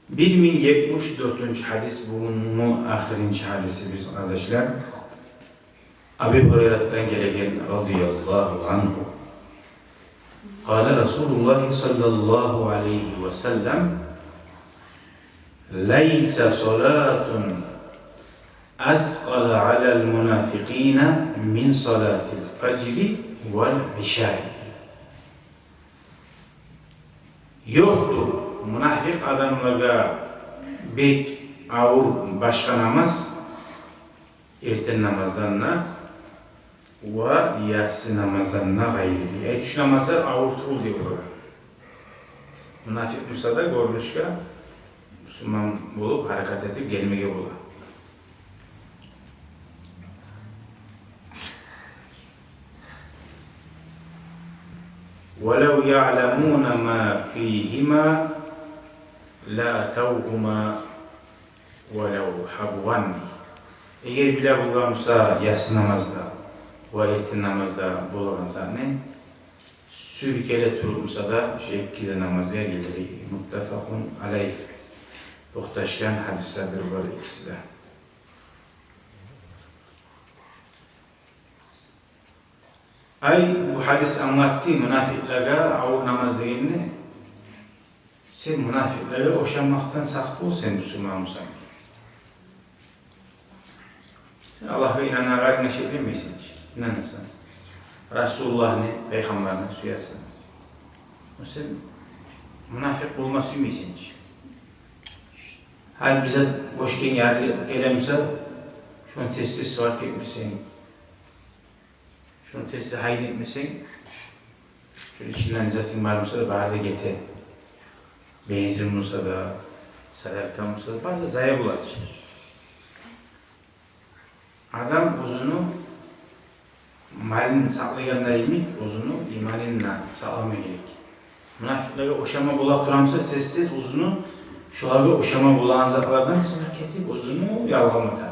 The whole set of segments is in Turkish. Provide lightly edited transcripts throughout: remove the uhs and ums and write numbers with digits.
1074. hadis bunun ahirinci hadisi biz kardeşler. Abi Hureyre'den gelegen radıyallahu anhu. Kâle Resulullah sallallahu aleyhi ve sellem leyse salatun azqala alel munafikina min salatil fecri vel işâi. Yoktur münafık adamlara bek ağır başka namaz erten namazlarına ve yatsı namazlarına gayri. Üç namazlar ağır tuğul diyorlar. Münafık Musa'da görünüşke Müslüman bulup hareket edip gelmeye bular. وَلَوْ يَعْلَمُونَ مَا فِيهِمَا لَأَتَوْهُمَا وَلَوْ حَبْوًا. Eğer bile bulgamsa yatsı namazda ve erten namazda bulgansa ne? Sürkele turulmasa da ikili namazıya gelir. Muttefakun aleyh. Tohtaşken hadislerdir var ikisi de. Ay bu hadis anlattığı münafıklara ağır namaz değilini sen münafıklara oşanmaktan saklı ol sen Müslüman olsan. Sen Allah'a inanarak şey demeysin ki. İnanırsan. Resulullah'ını, Peygamber'ini suyarsın. O sen münafık olma suymayısın ki. Hal bize boşken yarı gelemse şunu testi fark etmesin. Şunu testi hayn etmesin. Şöyle içinden zaten varmışsa da bari de getir. Benzin olsa da, sadaka olsa da bari de zaya bular. Adam uzunu malini saklayanlar yemek, uzunu imanınla sağlamaya gerek. Münafıklara oşama bulak duramsa tez uzunu şularga oşama bulağın zatlardan sınır ketip uzunu yalgamıdır.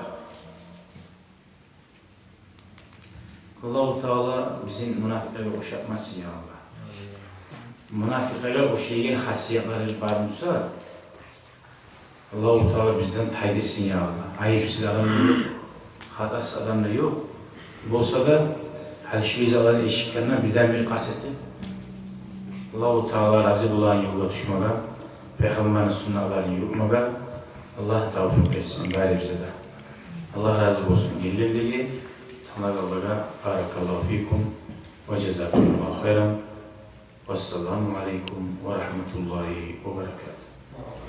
Allah-u Teala bizim münafıklara oşatmasın ya Allah. Münafıklara oşaygen hasiyetleri varmışsa Allah-u Teala bizden taydirsin ya Allah. Ayıpsız adamlar yok, hatasız adamlar yok. Bolsa da halşivizaların eşiklerine birden bir kaseti Allah-u Teala razı bulan yola düşmeye, Peygamberin sünnetlerini yürümeye Allah tevfik etsin gayri bize de. Allah razı olsun. Gelirliği Tanrı Allah'a barakallahu fikum ve cezakumullahu hayran. Vesselamu aleyküm ve rahmetullahi ve berekatuhu.